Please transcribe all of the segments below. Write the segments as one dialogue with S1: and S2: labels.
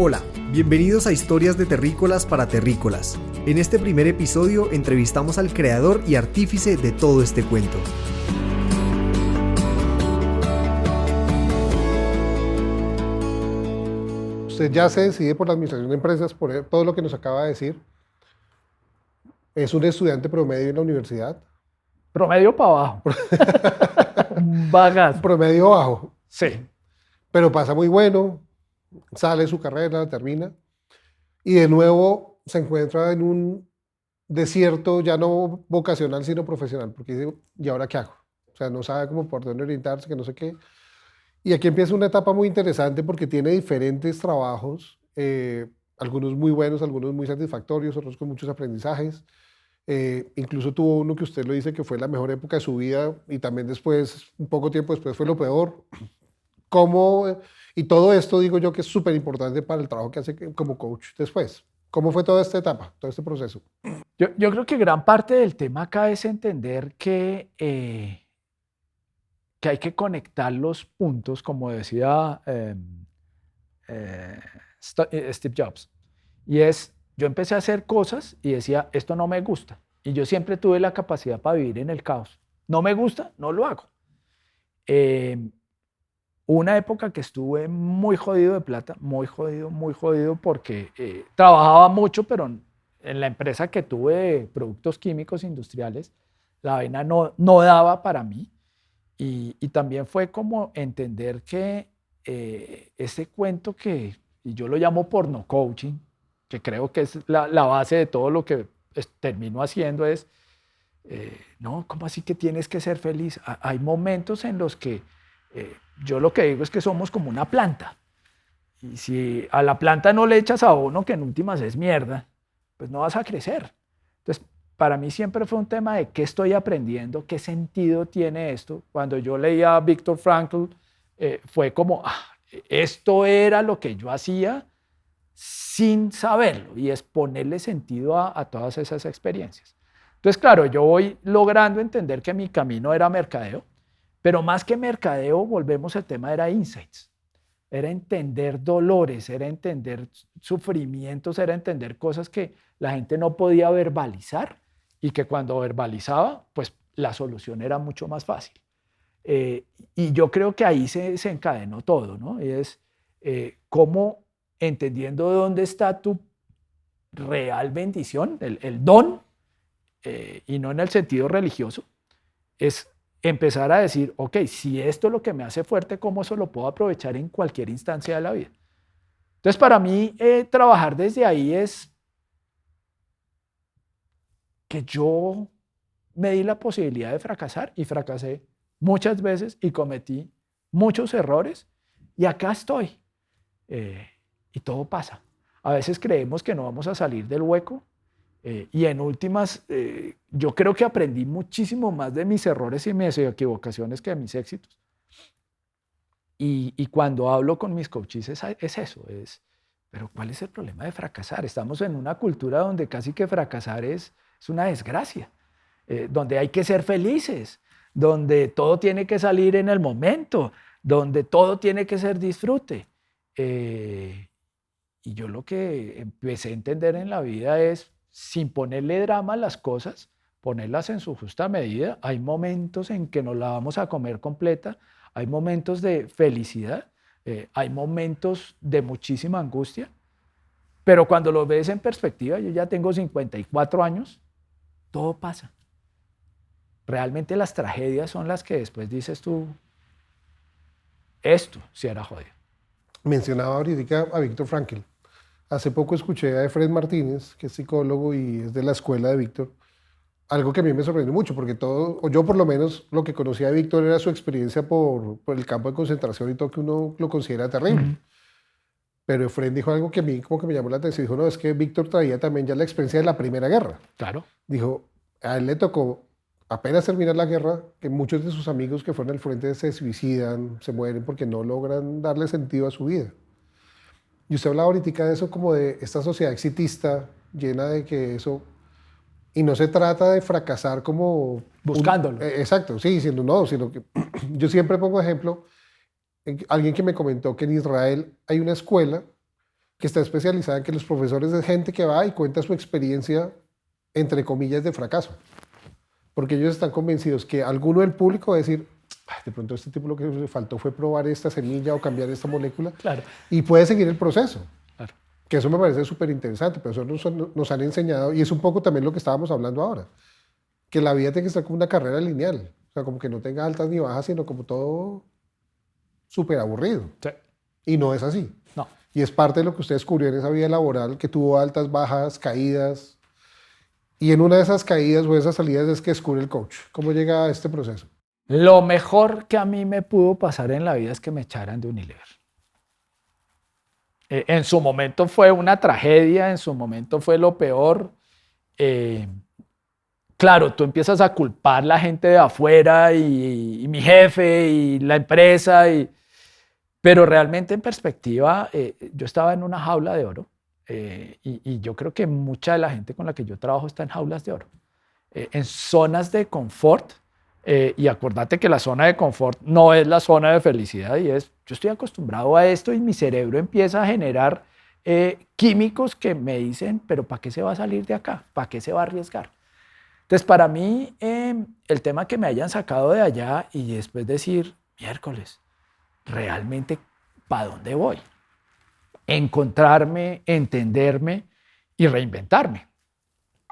S1: Hola, bienvenidos a Historias de Terrícolas para Terrícolas. En este primer episodio entrevistamos al creador y artífice de todo este cuento.
S2: Usted ya se decide por la administración de empresas, por todo lo que nos acaba de decir. Es un estudiante promedio en la universidad.
S3: Promedio para abajo. Bagazo.
S2: Promedio bajo.
S3: Sí.
S2: Pero pasa muy bueno, sale su carrera, termina, y de nuevo se encuentra en un desierto ya no vocacional, sino profesional, porque dice, ¿y ahora qué hago? O sea, no sabe cómo por dónde orientarse, que no sé qué. Y aquí empieza una etapa muy interesante porque tiene diferentes trabajos, algunos muy buenos, algunos muy satisfactorios, otros con muchos aprendizajes. Incluso tuvo uno que usted lo dice que fue la mejor época de su vida y también después, un poco tiempo después, fue lo peor. Y todo esto digo yo que es súper importante para el trabajo que hace como coach después. ¿Cómo fue toda esta etapa, todo este proceso?
S3: Yo creo que gran parte del tema acá es entender que hay que conectar los puntos, como decía Steve Jobs. Y yo empecé a hacer cosas y decía, esto no me gusta. Y yo siempre tuve la capacidad para vivir en el caos. No me gusta, no lo hago. Una época que estuve muy jodido de plata, muy jodido porque trabajaba mucho, pero en la empresa que tuve de productos químicos industriales, la vaina no daba para mí. Y también fue como entender que ese cuento y yo lo llamo porno coaching, que creo que es la base de todo lo que termino haciendo no, ¿cómo así que tienes que ser feliz? Hay momentos en los que yo lo que digo es que somos como una planta. Y si a la planta no le echas abono, que en últimas es mierda, pues no vas a crecer. Entonces, para mí siempre fue un tema de qué estoy aprendiendo, qué sentido tiene esto. Cuando yo leía a Viktor Frankl, fue como, esto era lo que yo hacía sin saberlo, y es ponerle sentido a todas esas experiencias. Entonces, claro, yo voy logrando entender que mi camino era mercadeo, pero más que mercadeo, volvemos al tema, era insights. Era entender dolores, era entender sufrimientos, era entender cosas que la gente no podía verbalizar y que cuando verbalizaba, pues la solución era mucho más fácil. Y yo creo que ahí se encadenó todo, ¿no? Y es cómo, entendiendo dónde está tu real bendición, el don, y no en el sentido religioso, es empezar a decir, ok, si esto es lo que me hace fuerte, ¿cómo eso lo puedo aprovechar en cualquier instancia de la vida? Entonces, para mí, trabajar desde ahí es que yo me di la posibilidad de fracasar y fracasé muchas veces y cometí muchos errores y acá estoy. Y todo pasa. A veces creemos que no vamos a salir del hueco. Y en últimas, yo creo que aprendí muchísimo más de mis errores y mis equivocaciones que de mis éxitos. Y cuando hablo con mis coaches es eso, pero ¿cuál es el problema de fracasar? Estamos en una cultura donde casi que fracasar es una desgracia, donde hay que ser felices, donde todo tiene que salir en el momento, donde todo tiene que ser disfrute. Y yo lo que empecé a entender en la vida es, sin ponerle drama a las cosas, ponerlas en su justa medida. Hay momentos en que nos la vamos a comer completa, hay momentos de felicidad, hay momentos de muchísima angustia, pero cuando lo ves en perspectiva, yo ya tengo 54 años, todo pasa. Realmente las tragedias son las que después dices tú, esto sí era jodido.
S2: Mencionaba ahorita a Viktor Frankl. Hace poco escuché a Efred Martínez, que es psicólogo y es de la escuela de Víctor, algo que a mí me sorprendió mucho, porque o yo por lo menos lo que conocía de Víctor era su experiencia por el campo de concentración y todo que uno lo considera terrible. Uh-huh. Pero Efred dijo algo que a mí como que me llamó la atención. Dijo, no, es que Víctor traía también ya la experiencia de la Primera Guerra.
S3: Claro.
S2: Dijo, a él le tocó apenas terminar la guerra, que muchos de sus amigos que fueron al frente se suicidan, se mueren porque no logran darle sentido a su vida. Y usted hablaba ahorita de eso como de esta sociedad exitista, llena de que eso... Y no se trata de fracasar como...
S3: buscándolo.
S2: Exacto, sí, diciendo no, sino que yo siempre pongo ejemplo, alguien que me comentó que en Israel hay una escuela que está especializada en que los profesores es gente que va y cuenta su experiencia, entre comillas, de fracaso. Porque ellos están convencidos que alguno del público va a decir, "Ay, de pronto a este tipo lo que le faltó fue probar esta semilla o cambiar esta molécula",
S3: Claro.
S2: y puede seguir el proceso.
S3: Claro.
S2: Que eso me parece súper interesante, pero eso nos han enseñado, y es un poco también lo que estábamos hablando ahora, que la vida tiene que ser como una carrera lineal, o sea, como que no tenga altas ni bajas, sino como todo súper aburrido.
S3: Sí.
S2: Y no es así.
S3: No.
S2: Y es parte de lo que usted descubrió en esa vida laboral, que tuvo altas, bajas, caídas. Y en una de esas caídas o esas salidas es que descubre el coach. ¿Cómo llega a este proceso?
S3: Lo mejor que a mí me pudo pasar en la vida es que me echaran de Unilever. En su momento fue una tragedia, en su momento fue lo peor. Claro, tú empiezas a culpar a la gente de afuera y mi jefe y la empresa, pero realmente en perspectiva yo estaba en una jaula de oro y yo creo que mucha de la gente con la que yo trabajo está en jaulas de oro, en zonas de confort. Y acordate que la zona de confort no es la zona de felicidad y es, yo estoy acostumbrado a esto y mi cerebro empieza a generar químicos que me dicen, pero ¿para qué se va a salir de acá? ¿Para qué se va a arriesgar? Entonces, para mí, el tema que me hayan sacado de allá y después decir, miércoles, realmente, ¿para dónde voy? Encontrarme, entenderme y reinventarme.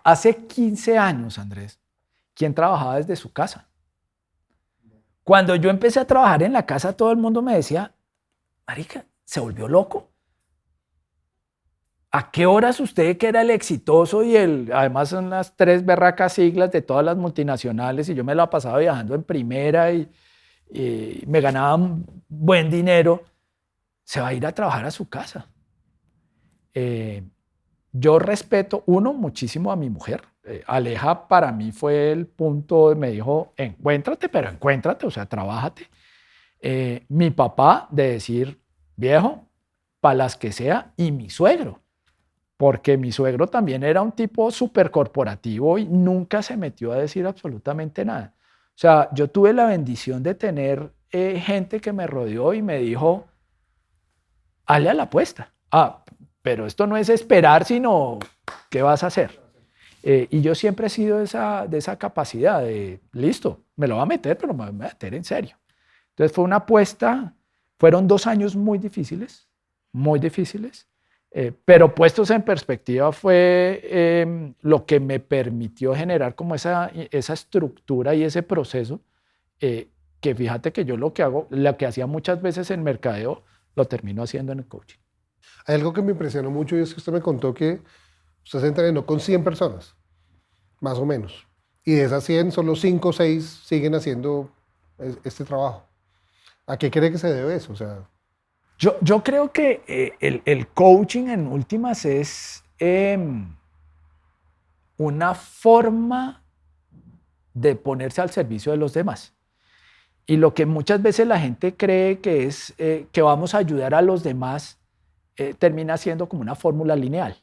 S3: Hace 15 años, Andrés, ¿quién trabajaba desde su casa? Cuando yo empecé a trabajar en la casa, todo el mundo me decía, marica, ¿se volvió loco? ¿A qué horas usted, que era el exitoso y además son las 3 berracas siglas de todas las multinacionales y yo me la pasaba viajando en primera y me ganaba un buen dinero, se va a ir a trabajar a su casa? Yo respeto, muchísimo a mi mujer. Aleja para mí fue el punto, me dijo, encuéntrate, pero encuéntrate, o sea, trabájate. Mi papá de decir, viejo, para las que sea, y mi suegro, porque mi suegro también era un tipo súper corporativo y nunca se metió a decir absolutamente nada. O sea, yo tuve la bendición de tener gente que me rodeó y me dijo, hale a la apuesta. Pero esto no es esperar, sino ¿qué vas a hacer? Y yo siempre he sido de esa capacidad de, listo, me lo va a meter, pero me va a meter en serio. Entonces fue una apuesta, fueron 2 años muy difíciles, pero puestos en perspectiva fue lo que me permitió generar como esa estructura y ese proceso, que fíjate que yo lo que hacía muchas veces en mercadeo, lo termino haciendo en el coaching.
S2: Hay algo que me impresionó mucho y es que usted me contó que usted se entrenó con 100 personas, más o menos. Y de esas 100, solo 5 o 6 siguen haciendo este trabajo. ¿A qué cree que se debe eso? O sea,
S3: yo creo que el coaching en últimas es una forma de ponerse al servicio de los demás. Y lo que muchas veces la gente cree que es que vamos a ayudar a los demás, termina siendo como una fórmula lineal.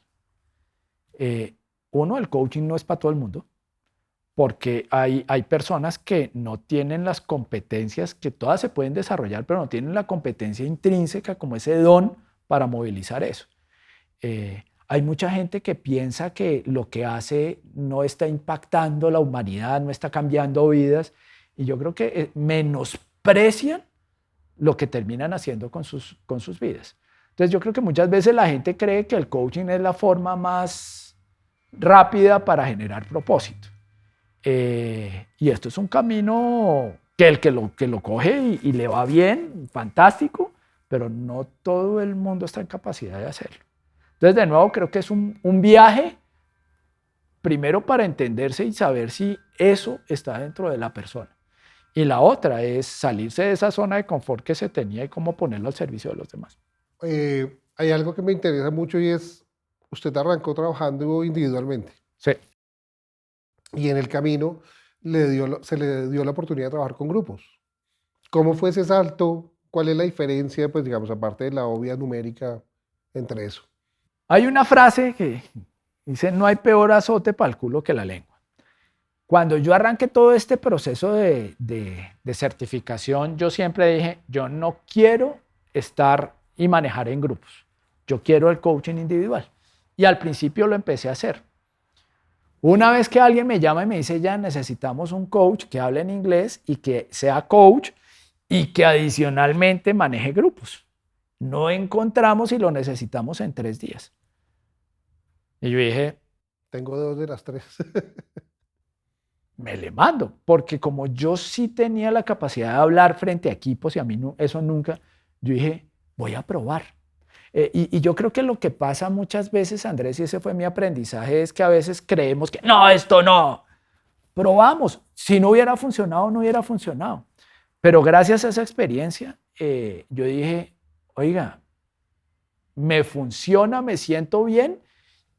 S3: El coaching no es para todo el mundo, porque hay personas que no tienen las competencias, que todas se pueden desarrollar, pero no tienen la competencia intrínseca como ese don para movilizar eso. Hay mucha gente que piensa que lo que hace no está impactando la humanidad, no está cambiando vidas, y yo creo que menosprecian lo que terminan haciendo con sus vidas. Entonces yo creo que muchas veces la gente cree que el coaching es la forma más rápida para generar propósito. Y esto es un camino que el que lo coge y le va bien, fantástico, pero no todo el mundo está en capacidad de hacerlo. Entonces, de nuevo, creo que es un viaje, primero para entenderse y saber si eso está dentro de la persona. Y la otra es salirse de esa zona de confort que se tenía y cómo ponerlo al servicio de los demás.
S2: hay algo que me interesa mucho y es, usted arrancó trabajando individualmente.
S3: Sí.
S2: Y en el camino se le dio la oportunidad de trabajar con grupos. ¿Cómo fue ese salto? ¿Cuál es la diferencia, pues digamos, aparte de la obvia numérica, entre eso?
S3: Hay una frase que dice, no hay peor azote para el culo que la lengua. Cuando yo arranqué todo este proceso de certificación, yo siempre dije, yo no quiero estar y manejar en grupos. yo quiero el coaching individual. Y al principio lo empecé a hacer. Una vez que alguien me llama y me dice, ya necesitamos un coach que hable en inglés y que sea coach y que adicionalmente maneje grupos. No encontramos y lo necesitamos en 3 días. Y yo dije,
S2: Tengo 2 de las 3.
S3: me le mando, porque como yo sí tenía la capacidad de hablar frente a equipos y a mí no, eso nunca, yo dije, voy a probar. Y yo creo que lo que pasa muchas veces, Andrés, y ese fue mi aprendizaje, es que a veces creemos que no, esto no. Probamos. Si no hubiera funcionado, no hubiera funcionado. Pero gracias a esa experiencia, yo dije, oiga, me funciona, me siento bien.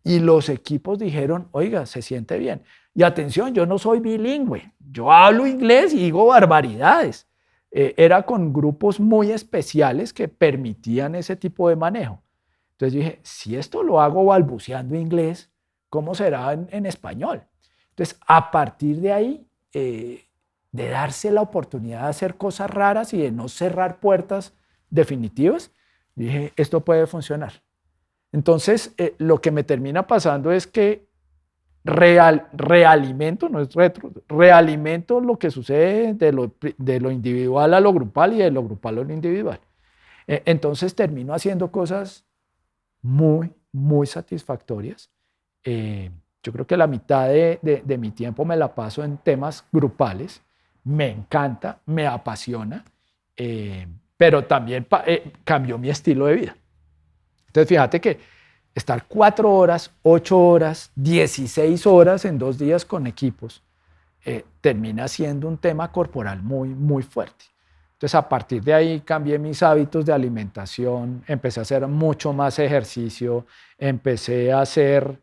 S3: Y los equipos dijeron, oiga, se siente bien. Y atención, yo no soy bilingüe. Yo hablo inglés y digo barbaridades. Era con grupos muy especiales que permitían ese tipo de manejo. Entonces dije, si esto lo hago balbuceando inglés, ¿cómo será en español? Entonces, a partir de ahí, de darse la oportunidad de hacer cosas raras y de no cerrar puertas definitivas, dije, esto puede funcionar. Entonces, lo que me termina pasando es que realimento, no es retro, realimento lo que sucede de lo individual a lo grupal y de lo grupal a lo individual. Entonces termino haciendo cosas muy, muy satisfactorias. Yo creo que la mitad de mi tiempo me la paso en temas grupales. Me encanta, me apasiona, pero también cambió mi estilo de vida. Entonces, fíjate que estar 4 horas, 8 horas, 16 horas en 2 días con equipos termina siendo un tema corporal muy, muy fuerte. Entonces, a partir de ahí cambié mis hábitos de alimentación, empecé a hacer mucho más ejercicio, empecé a hacer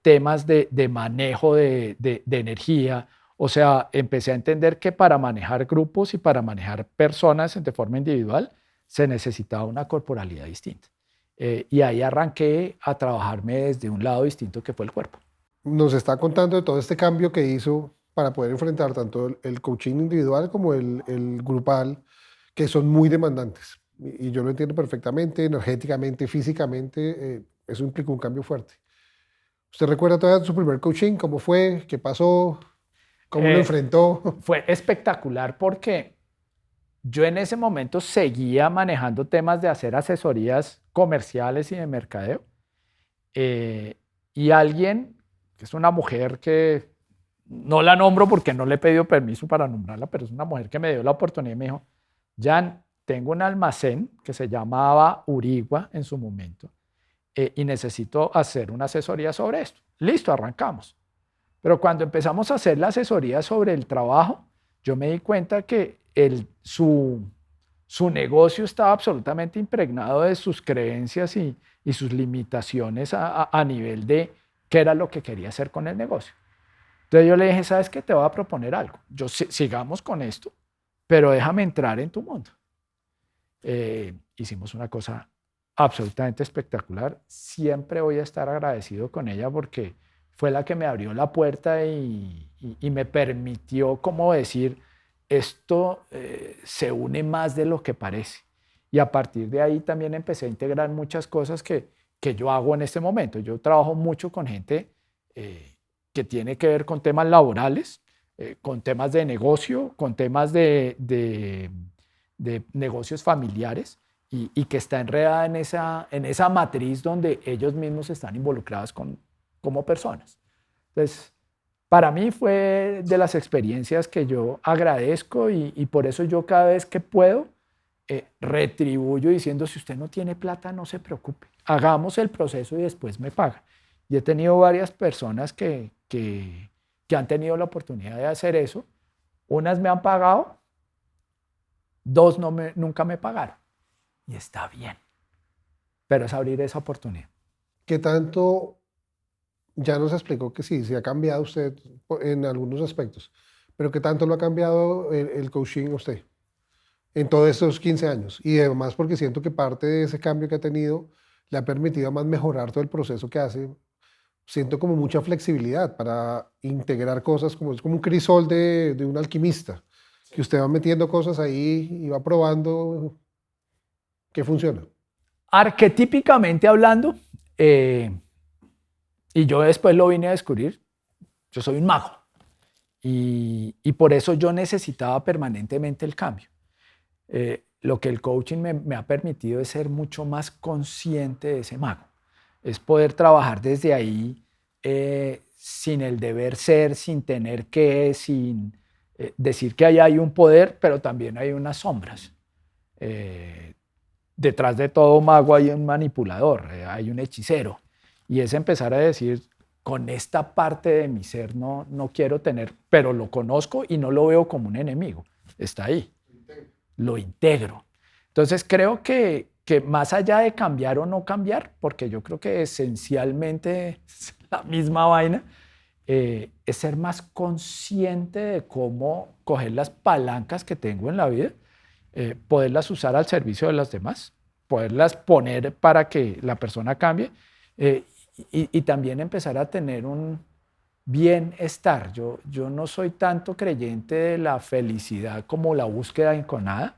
S3: temas de manejo de energía. O sea, empecé a entender que para manejar grupos y para manejar personas de forma individual se necesitaba una corporalidad distinta. Y ahí arranqué a trabajarme desde un lado distinto que fue el cuerpo.
S2: Nos está contando de todo este cambio que hizo para poder enfrentar tanto el coaching individual como el grupal, que son muy demandantes. Y yo lo entiendo perfectamente, energéticamente, físicamente, eso implica un cambio fuerte. ¿Usted recuerda todavía su primer coaching? ¿Cómo fue? ¿Qué pasó? ¿Cómo lo enfrentó?
S3: Fue espectacular porque yo en ese momento seguía manejando temas de hacer asesorías comerciales y de mercadeo. Y alguien, que es una mujer que no la nombro porque no le he pedido permiso para nombrarla, pero es una mujer que me dio la oportunidad y me dijo, Jan, tengo un almacén que se llamaba Urigua en su momento y necesito hacer una asesoría sobre esto. Listo, arrancamos. Pero cuando empezamos a hacer la asesoría sobre el trabajo, yo me di cuenta que su negocio estaba absolutamente impregnado de sus creencias y sus limitaciones a nivel de qué era lo que quería hacer con el negocio. Entonces yo le dije, ¿sabes qué? Te voy a proponer algo. Sigamos con esto, pero déjame entrar en tu mundo. Hicimos una cosa absolutamente espectacular. Siempre voy a estar agradecido con ella porque fue la que me abrió la puerta y me permitió, como decir, esto se une más de lo que parece. Y a partir de ahí también empecé a integrar muchas cosas que yo hago en este momento. Yo trabajo mucho con gente que tiene que ver con temas laborales, con temas de negocio, con temas de negocios familiares y que está enredada en esa matriz donde ellos mismos están involucrados como personas. Entonces, para mí fue de las experiencias que yo agradezco y por eso yo cada vez que puedo retribuyo diciendo, si usted no tiene plata, no se preocupe, hagamos el proceso y después me paga. Y he tenido varias personas que han tenido la oportunidad de hacer eso. Unas me han pagado, 2 nunca me pagaron. Y está bien, pero es abrir esa oportunidad.
S2: ¿Qué tanto? Ya nos explicó que sí, se ha cambiado usted en algunos aspectos, pero ¿qué tanto lo ha cambiado el coaching usted en todos estos 15 años? Y además porque siento que parte de ese cambio que ha tenido le ha permitido además mejorar todo el proceso que hace. Siento como mucha flexibilidad para integrar cosas, como es como un crisol de un alquimista, que usted va metiendo cosas ahí y va probando qué funciona.
S3: Arquetípicamente hablando, y yo después lo vine a descubrir, yo soy un mago. Y por eso yo necesitaba permanentemente el cambio. Lo que el coaching me ha permitido es ser mucho más consciente de ese mago. Es poder trabajar desde ahí sin el deber ser, sin tener que, sin decir que ahí hay un poder, pero también hay unas sombras. Detrás de todo mago hay un manipulador, hay un hechicero. Y es empezar a decir, con esta parte de mi ser no quiero tener, pero lo conozco y no lo veo como un enemigo. Está ahí. Lo integro. Entonces creo que más allá de cambiar o no cambiar, porque yo creo que esencialmente es la misma vaina, es ser más consciente de cómo coger las palancas que tengo en la vida, poderlas usar al servicio de los demás, poderlas poner para que la persona cambie y también empezar a tener un bienestar. Yo no soy tanto creyente de la felicidad como la búsqueda enconada,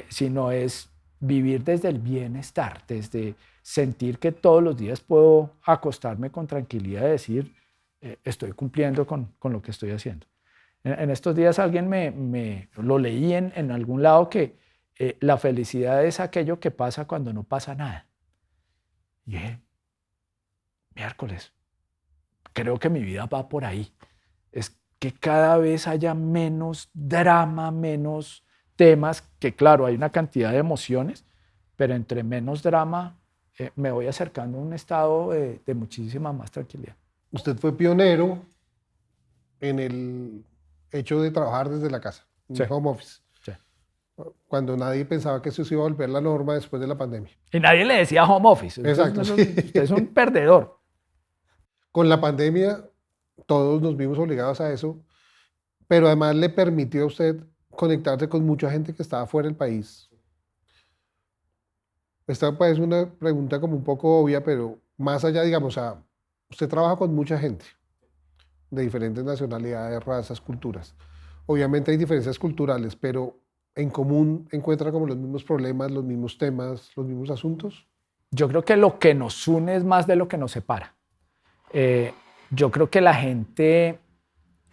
S3: sino es vivir desde el bienestar, desde sentir que todos los días puedo acostarme con tranquilidad y decir, estoy cumpliendo con lo que estoy haciendo. En estos días alguien me lo leí en algún lado que la felicidad es aquello que pasa cuando no pasa nada. Y dije, miércoles, creo que mi vida va por ahí. Es que cada vez haya menos drama, menos temas, que claro, hay una cantidad de emociones, pero entre menos drama me voy acercando a un estado de muchísima más tranquilidad.
S2: Usted fue pionero en el hecho de trabajar desde la casa, en
S3: Sí.
S2: el home office,
S3: Sí.
S2: cuando nadie pensaba que eso se iba a volver la norma después de la pandemia.
S3: Y nadie le decía home office.
S2: Exacto,
S3: Usted,
S2: sí.
S3: usted es un perdedor.
S2: Con la pandemia todos nos vimos obligados a eso, pero además le permitió a usted conectarse con mucha gente que estaba fuera del país. Esta pues, es una pregunta como un poco obvia, pero más allá, digamos, usted trabaja con mucha gente de diferentes nacionalidades, razas, culturas. Obviamente hay diferencias culturales, pero en común encuentra como los mismos problemas, los mismos temas, los mismos asuntos.
S3: Yo creo que lo que nos une es más de lo que nos separa. Yo creo que la gente,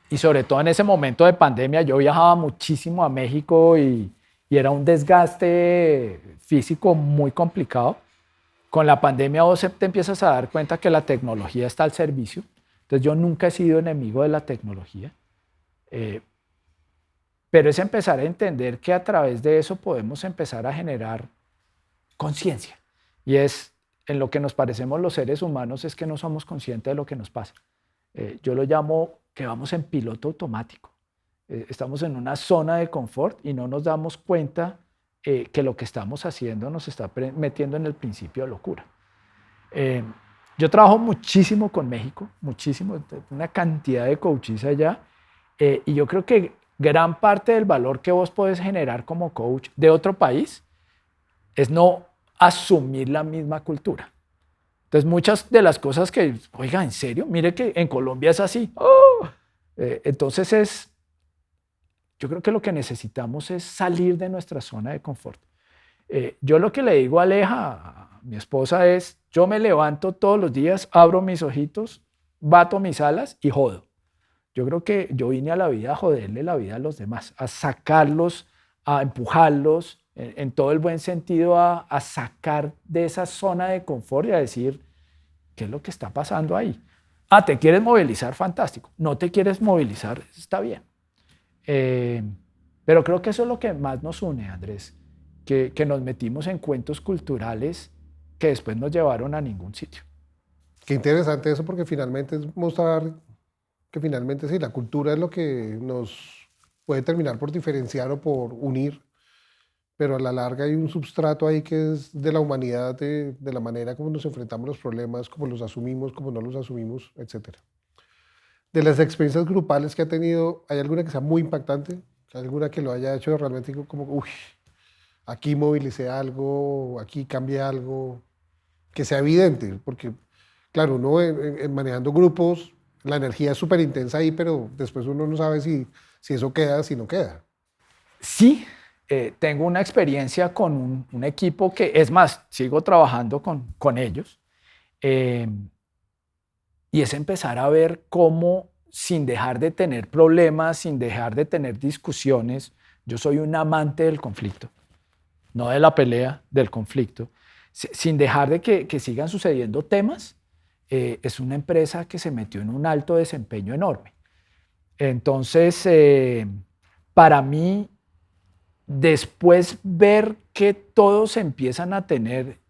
S3: y sobre todo en ese momento de pandemia, yo viajaba muchísimo a México y era un desgaste físico muy complicado. Con la pandemia vos te empiezas a dar cuenta que la tecnología está al servicio. Entonces yo nunca he sido enemigo de la tecnología. Pero es empezar a entender que a través de eso podemos empezar a generar conciencia. Y es en lo que nos parecemos los seres humanos es que no somos conscientes de lo que nos pasa. Yo lo llamo que vamos en piloto automático. Estamos en una zona de confort y no nos damos cuenta que lo que estamos haciendo nos está metiendo en el principio de locura. Yo trabajo muchísimo con México, muchísimo, una cantidad de coaches allá, y yo creo que gran parte del valor que vos podés generar como coach de otro país es no asumir la misma cultura. Entonces, muchas de las cosas que, oiga, ¿en serio? Mire que en Colombia es así. ¡Oh! Entonces, yo creo que lo que necesitamos es salir de nuestra zona de confort. Yo lo que le digo a Aleja, a mi esposa, es, yo me levanto todos los días, abro mis ojitos, bato mis alas y jodo. Yo creo que yo vine a la vida a joderle la vida a los demás, a sacarlos, a empujarlos, en todo el buen sentido, a sacar de esa zona de confort y a decir, ¿qué es lo que está pasando ahí? Ah, ¿te quieres movilizar? Fantástico. ¿No te quieres movilizar? Está bien. Pero creo que eso es lo que más nos une, Andrés, que nos metimos en cuentos culturales que después nos llevaron a ningún sitio.
S2: Qué interesante eso, porque finalmente es mostrar que finalmente sí, la cultura es lo que nos puede terminar por diferenciar o por unir, pero a la larga hay un substrato ahí que es de la humanidad, de la manera como nos enfrentamos a los problemas, cómo los asumimos, cómo no los asumimos, etc. De las experiencias grupales que ha tenido, ¿hay alguna que sea muy impactante? ¿Hay alguna que lo haya hecho realmente como, uy, aquí movilicé algo, aquí cambié algo, que sea evidente? Porque, claro, uno manejando grupos, la energía es súper intensa ahí, pero después uno no sabe si eso queda, si no queda.
S3: Sí, tengo una experiencia con un equipo que, es más, sigo trabajando con ellos, y es empezar a ver cómo, sin dejar de tener problemas, sin dejar de tener discusiones, yo soy un amante del conflicto, no de la pelea, del conflicto, sin dejar de que sigan sucediendo temas, es una empresa que se metió en un alto desempeño enorme. Entonces, para mí, después ver que todos empiezan a tener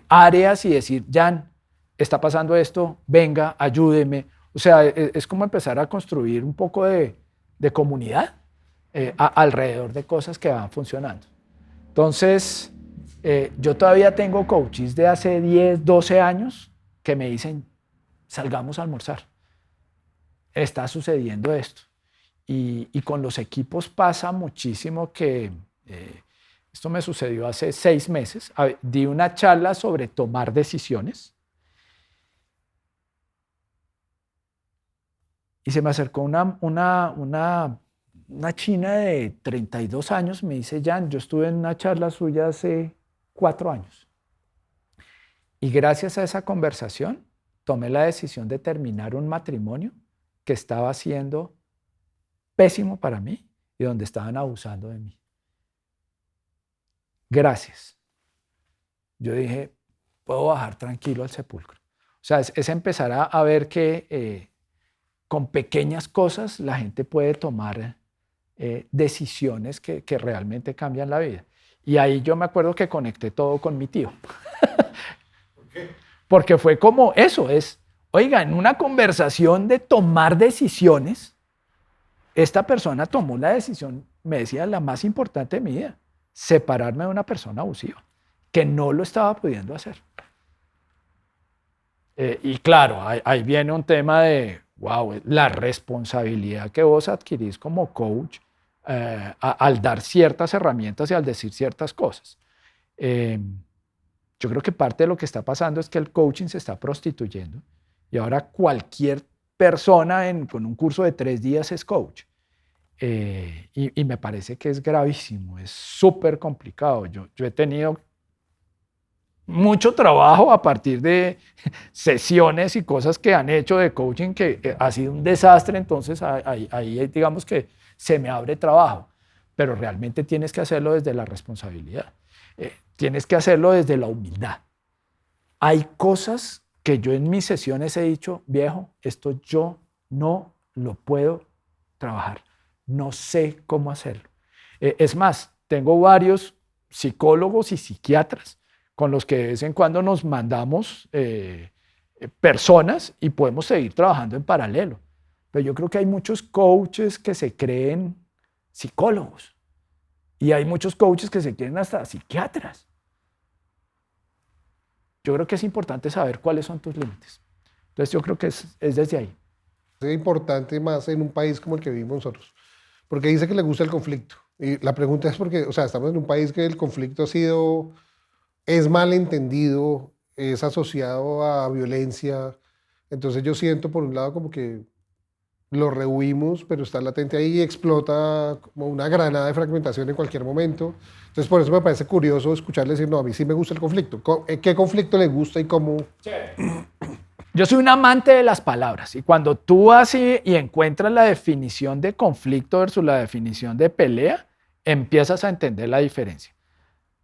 S3: áreas y decir, Jan, está pasando esto, venga, ayúdeme. O sea, es como empezar a construir un poco de comunidad alrededor de cosas que van funcionando. Entonces, yo todavía tengo coaches de hace 10, 12 años que me dicen, salgamos a almorzar. Está sucediendo esto. Y con los equipos pasa muchísimo que, esto me sucedió hace 6 meses, di una charla sobre tomar decisiones y se me acercó una china de 32 años, me dice, Jan, yo estuve en una charla suya hace 4 años y gracias a esa conversación tomé la decisión de terminar un matrimonio que estaba siendo pésimo para mí y donde estaban abusando de mí. Gracias. Yo dije, puedo bajar tranquilo al sepulcro. O sea, es empezar a ver que con pequeñas cosas la gente puede tomar decisiones que realmente cambian la vida. Y ahí yo me acuerdo que conecté todo con mi tío.
S2: ¿Por qué?
S3: Porque fue como eso, oiga, en una conversación de tomar decisiones, esta persona tomó la decisión, me decía, la más importante de mi vida, separarme de una persona abusiva, que no lo estaba pudiendo hacer. Y claro, ahí viene un tema de, wow, la responsabilidad que vos adquirís como coach al dar ciertas herramientas y al decir ciertas cosas. Yo creo que parte de lo que está pasando es que el coaching se está prostituyendo y ahora cualquier persona con un curso de 3 días es coach. Y me parece que es gravísimo, es súper complicado. Yo he tenido mucho trabajo a partir de sesiones y cosas que han hecho de coaching que ha sido un desastre, entonces ahí digamos que se me abre trabajo, pero realmente tienes que hacerlo desde la responsabilidad, tienes que hacerlo desde la humildad. Hay cosas que yo en mis sesiones he dicho, viejo, esto yo no lo puedo trabajar, no sé cómo hacerlo. Es más, tengo varios psicólogos y psiquiatras con los que de vez en cuando nos mandamos personas y podemos seguir trabajando en paralelo. Pero yo creo que hay muchos coaches que se creen psicólogos y hay muchos coaches que se creen hasta psiquiatras. Yo creo que es importante saber cuáles son tus límites. Entonces yo creo que es desde ahí.
S2: Es importante más en un país como el que vivimos nosotros, porque dice que le gusta el conflicto. Y la pregunta es porque, o sea, estamos en un país que el conflicto es mal entendido, es asociado a violencia. Entonces yo siento por un lado como que lo rehuimos, pero está latente ahí y explota como una granada de fragmentación en cualquier momento. Entonces por eso me parece curioso escucharle decir, no, a mí sí me gusta el conflicto. ¿Qué conflicto le gusta y cómo?
S3: Yo soy un amante de las palabras y cuando tú vas y encuentras la definición de conflicto versus la definición de pelea, empiezas a entender la diferencia.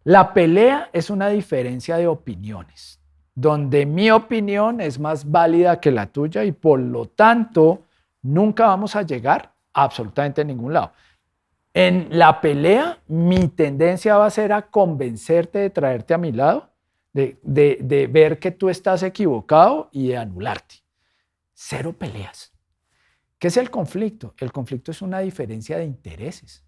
S3: La pelea es una diferencia de opiniones, donde mi opinión es más válida que la tuya y por lo tanto nunca vamos a llegar a absolutamente ningún lado. En la pelea, mi tendencia va a ser a convencerte de traerte a mi lado, de ver que tú estás equivocado y de anularte. 0 peleas. ¿Qué es el conflicto? El conflicto es una diferencia de intereses.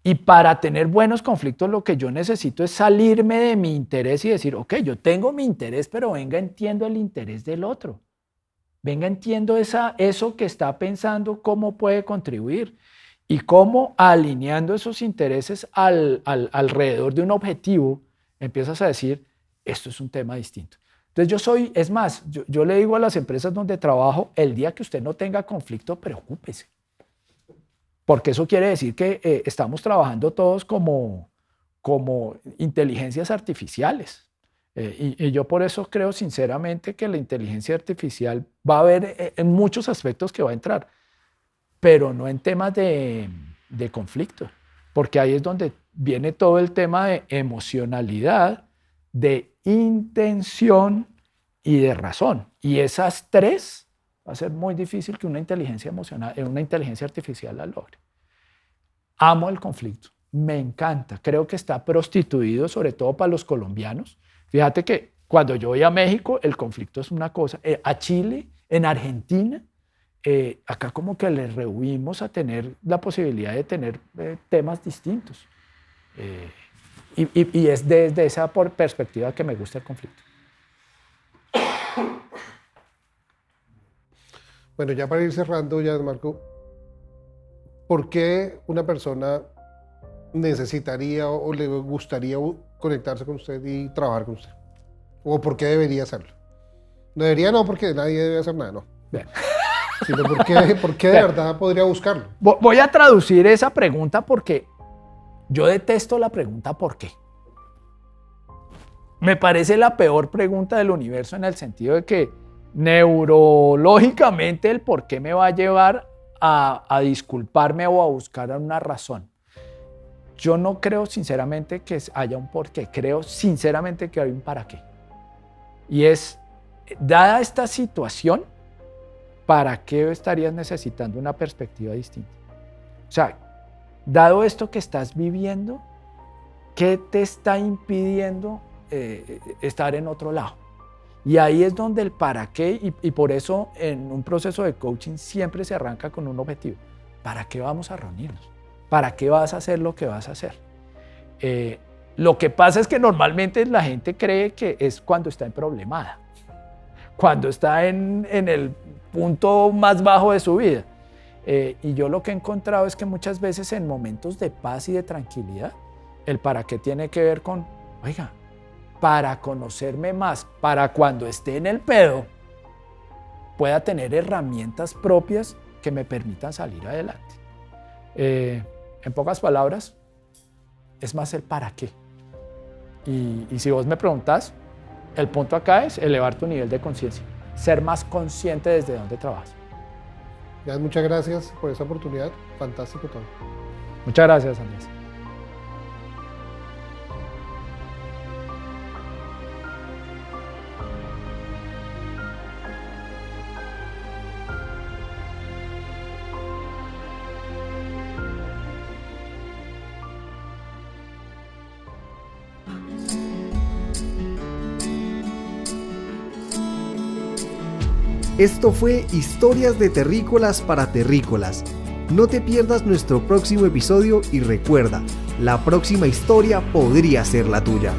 S3: Y para tener buenos conflictos lo que yo necesito es salirme de mi interés y decir, ok, yo tengo mi interés, pero venga, entiendo el interés del otro. Venga, entiendo eso que está pensando, cómo puede contribuir y cómo alineando esos intereses alrededor de un objetivo, empiezas a decir, esto es un tema distinto. Entonces es más, yo le digo a las empresas donde trabajo, el día que usted no tenga conflicto, preocúpese. porque eso quiere decir que estamos trabajando todos como inteligencias artificiales. Y yo por eso creo sinceramente que la inteligencia artificial va a haber en muchos aspectos que va a entrar, pero no en temas de conflicto, porque ahí es donde viene todo el tema de emocionalidad, de intención y de razón. Y esas tres va a ser muy difícil que una inteligencia emocional, una inteligencia artificial la logre. Amo el conflicto, me encanta, creo que está prostituido sobre todo para los colombianos. Fíjate que cuando yo voy a México, el conflicto es una cosa. A Chile, en Argentina, acá como que le rehuimos a tener la posibilidad de tener temas distintos. Y es desde esa perspectiva que me gusta el conflicto.
S2: Bueno, ya para ir cerrando, ya Marco, ¿por qué una persona necesitaría o le gustaría conectarse con usted y trabajar con usted? ¿O por qué debería hacerlo? No debería, no, porque nadie debe hacer nada, no.
S3: Bien.
S2: Sino por qué de verdad podría buscarlo.
S3: Voy a traducir esa pregunta porque yo detesto la pregunta ¿por qué? Me parece la peor pregunta del universo en el sentido de que neurológicamente el por qué me va a llevar a disculparme o a buscar una razón. Yo no creo sinceramente que haya un por qué, creo sinceramente que hay un para qué. Y es, dada esta situación, ¿para qué estarías necesitando una perspectiva distinta? O sea, dado esto que estás viviendo, ¿qué te está impidiendo estar en otro lado? Y ahí es donde el para qué, y por eso en un proceso de coaching siempre se arranca con un objetivo. ¿Para qué vamos a reunirnos? ¿Para qué vas a hacer lo que vas a hacer? Lo que pasa es que normalmente la gente cree que es cuando está problemada, cuando está en el punto más bajo de su vida. Y yo lo que he encontrado es que muchas veces en momentos de paz y de tranquilidad, el para qué tiene que ver con, oiga, para conocerme más, para cuando esté en el pedo, pueda tener herramientas propias que me permitan salir adelante. En pocas palabras, es más el para qué. Y si vos me preguntás, el punto acá es elevar tu nivel de conciencia, ser más consciente desde dónde trabajas.
S2: Ya, muchas gracias por esa oportunidad. Fantástico todo.
S3: Muchas gracias, Andrés.
S1: Esto fue Historias de Terrícolas para Terrícolas. No te pierdas nuestro próximo episodio y recuerda, la próxima historia podría ser la tuya.